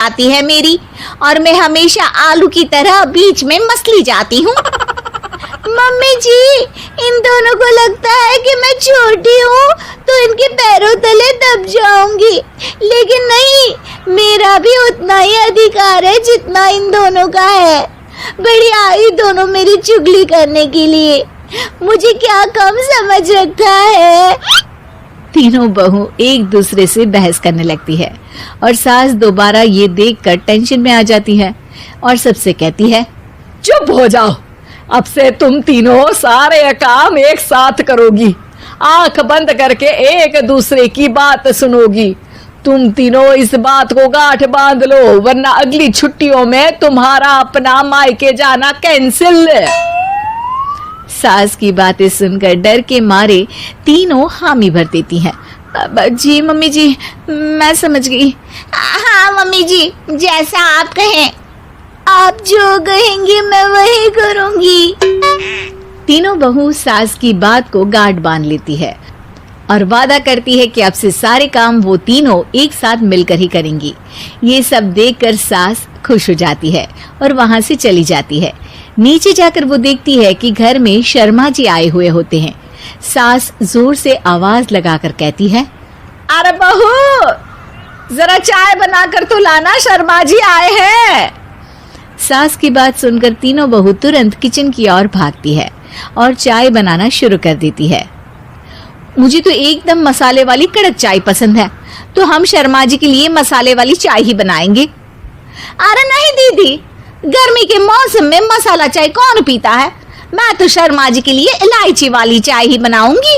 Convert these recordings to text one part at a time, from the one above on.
आती है मेरी और मैं हमेशा आलू की तरह बीच में मसली जाती हूँ। मम्मी जी, इन दोनों को लगता है कि मैं छोटी हूँ तो इनके पैरों तले दब जाऊंगी, लेकिन नहीं, मेरा भी उतना ही अधिकार है जितना इन दोनों का है। बढ़िया आई दोनों मेरी चुगली करने के लिए, मुझे क्या कम समझ रखा है। तीनों बहू एक दूसरे से बहस करने लगती है और सास दोबारा ये देखकर टेंशन में आ जाती है और सबसे कहती है, चुप हो जाओ, अब से तुम तीनों सारे काम एक साथ करोगी, आंख बंद करके एक दूसरे की बात सुनोगी। तुम तीनों इस बात को गांठ बांध लो, वरना अगली छुट्टियों में तुम्हारा अपना मायके जाना कैंसिल। सास की बातें सुनकर डर के मारे तीनों हामी भर देती हैं। जी मम्मी जी, मैं समझ गई। हाँ मम्मी जी, जैसा आप कहें, आप जो कहेंगी मैं वही करूंगी। तीनों बहू सास की बात को गांठ बांध लेती है और वादा करती है कि अब से सारे काम वो तीनों एक साथ मिलकर ही करेंगी। ये सब देखकर सास खुश हो जाती है और वहां से चली जाती है। नीचे जाकर वो देखती है कि घर में शर्मा जी आए हुए होते हैं। सास जोर से आवाज लगाकर कहती है, अरे बहू, जरा चाय बनाकर तो लाना, शर्मा जी आए हैं। सास की बात सुनकर तीनों बहू तुरंत किचन की ओर भागती है और चाय बनाना शुरू कर देती है। मुझे तो एकदम मसाले वाली कड़क चाय पसंद है, तो हम शर्मा जी के लिए मसाले वाली चाय ही बनाएंगे। अरे नहीं दीदी, गर्मी के मौसम में मसाला चाय कौन पीता है? मैं तो शर्मा जी के लिए इलायची वाली चाय ही बनाऊंगी।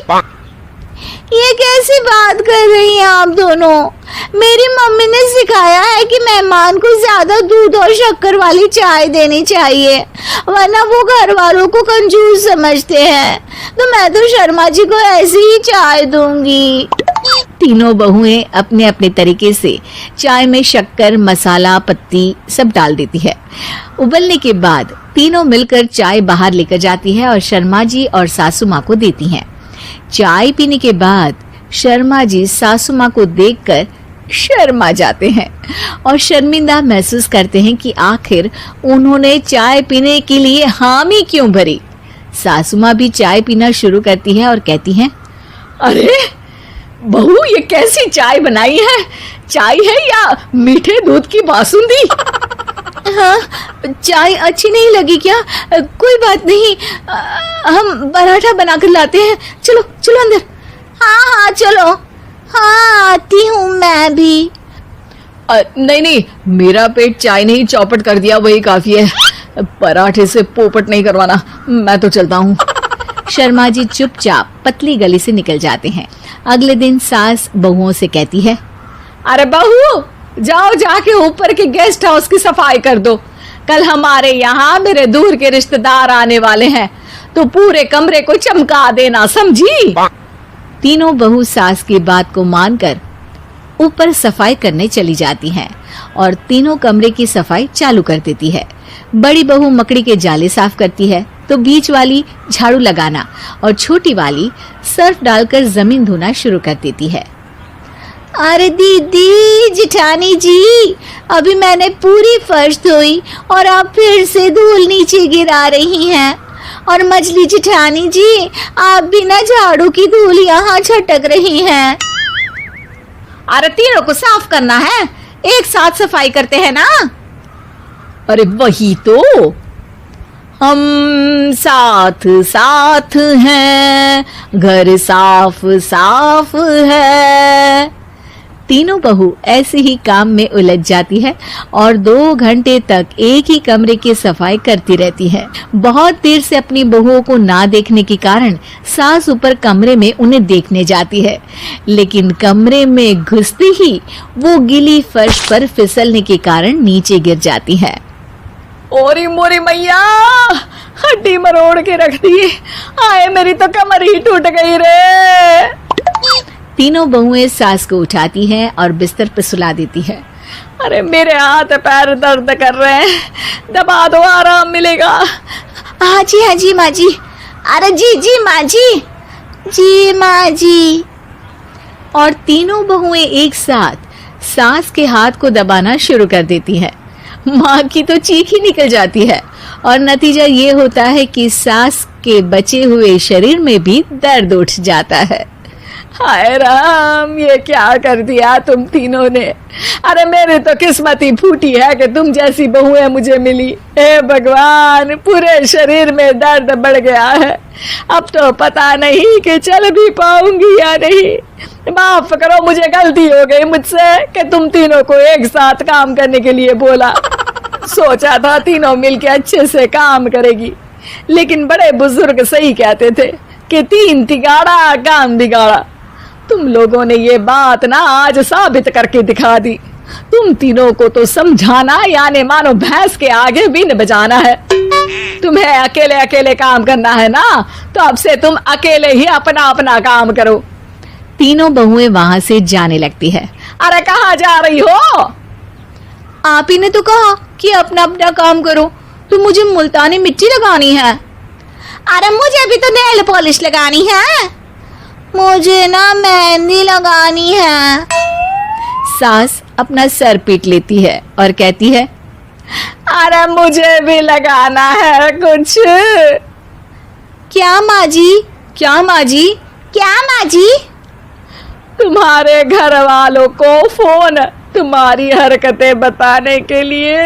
ये कैसी बात कर रही हैं आप दोनों? मेरी मम्मी ने सिखाया है कि मेहमान को ज्यादा दूध और शक्कर वाली चाय देनी चाहिए, वरना वो घर वालों को कंजूस समझते हैं। तो मैं तो शर्मा जी को ऐसी ही चाय दूंगी। तीनों बहुएं अपने अपने तरीके से चाय में शक्कर, मसाला, पत्ती सब डाल देती है। उबलने के बाद तीनों मिलकर चाय बाहर लेकर जाती है और शर्मा जी और सासू माँ को देती हैं। चाय पीने के बाद शर्मा जी सासू माँ को देखकर शर्मा जाते हैं और शर्मिंदा महसूस करते हैं कि आखिर उन्होंने चाय पीने के लिए हामी क्यों भरी। सासू माँ भी चाय पीना शुरू करती है और कहती हैं, अरे बहू, ये कैसी चाय बनाई है? चाय है या मीठे दूध की बासुंदी? हाँ, चाय अच्छी नहीं लगी क्या? कोई बात नहीं, हम पराठा बनाकर लाते हैं। चलो चलो अंदर। हाँ हाँ चलो। हाँ आती हूँ मैं भी। नहीं, मेरा पेट चाय ने ही चौपट कर दिया, वही काफी है। पराठे से पोपट नहीं करवाना, मैं तो चलता हूँ। शर्मा जी चुपचाप पतली गली से निकल जाते हैं। अगले दिन सास बहुओं से कहती है, अरे बहू, जाओ जाके ऊपर के गेस्ट हाउस की सफाई कर दो। कल हमारे यहाँ मेरे दूर के रिश्तेदार आने वाले हैं, तो पूरे कमरे को चमका देना, समझी? तीनों बहू सास की बात को मानकर ऊपर सफाई करने चली जाती हैं और तीनों कमरे की सफाई चालू कर देती है। बड़ी बहू मकड़ी के जाले साफ करती है, तो बीच वाली झाड़ू लगाना और छोटी वाली सर्फ डालकर जमीन धोना शुरू कर देती है। अरे दीदी, जिठानी जी, अभी मैंने पूरी फर्श धोई और आप फिर से धूल नीचे गिरा रही हैं। और मछली जिठानी जी, आप बिना झाड़ू की धूल यहाँ छटक रही हैं। अरे तीनों को साफ करना है, एक साथ सफाई करते हैं ना। अरे वही तो, हम साथ साथ हैं, घर साफ साफ है। तीनों बहू ऐसे ही काम में उलझ जाती है और 2 घंटे तक एक ही कमरे की सफाई करती रहती है। बहुत देर से अपनी बहुओं को ना देखने के कारण सास ऊपर कमरे में उन्हें देखने जाती है, लेकिन कमरे में घुसते ही वो गीली फर्श पर फिसलने के कारण नीचे गिर जाती है। ओरी मोरी मैया, हड्डी मरोड़ के रख दी, आए मेरी तो कमर ही टूट गई रे। तीनों बहुएं सास को उठाती हैं और बिस्तर पर सुला देती है। अरे मेरे हाथ पैर दर्द कर रहे हैं, दबा दो, आराम मिलेगा। हाँ जी माँ जी। अरे जी माँ जी, जी माँ जी। और तीनों बहुएं एक साथ सास के हाथ को दबाना शुरू कर देती है। माँ की तो चीख ही निकल जाती है और नतीजा ये होता है कि सास के बचे हुए शरीर में भी दर्द उठ जाता है। हाय राम, ये क्या कर दिया तुम तीनों ने। अरे मेरी तो किस्मत ही फूटी है कि तुम जैसी बहुएं मुझे मिली। हे भगवान, पूरे शरीर में दर्द बढ़ गया है। अब तो पता नहीं कि चल भी पाऊंगी या नहीं। माफ करो, मुझे गलती हो गई मुझसे कि तुम तीनों को एक साथ काम करने के लिए बोला। सोचा था तीनों मिलके अच्छे से काम करेगी, लेकिन बड़े बुजुर्ग सही कहते थे कि 3 तिगाड़ा काम बिगाड़ा। तुम लोगों ने ये बात ना आज साबित करके दिखा दी। तुम तीनों को तो समझाना यानी मानो भैंस के आगे बीन बजाना है। तुम्हें अकेले अकेले काम करना है ना, तो अब से तुम अकेले ही अपना अपना काम करो। तीनों बहुएं वहां से जाने लगती है। अरे कहाँ जा रही हो? आप ही ने तो कहा कि अपना अपना काम करो, तो मुझे मुल्तानी मिट्टी लगानी है। अरे मुझे भी तो नेल पॉलिश लगानी है। मुझे ना मेहंदी लगानी है। सास अपना सर पीट लेती है और कहती है, अरे मुझे भी लगाना है कुछ। क्या माँ जी? क्या माँ जी? क्या माँ जी? तुम्हारे घर वालों को फोन तुम्हारी हरकतें बताने के लिए।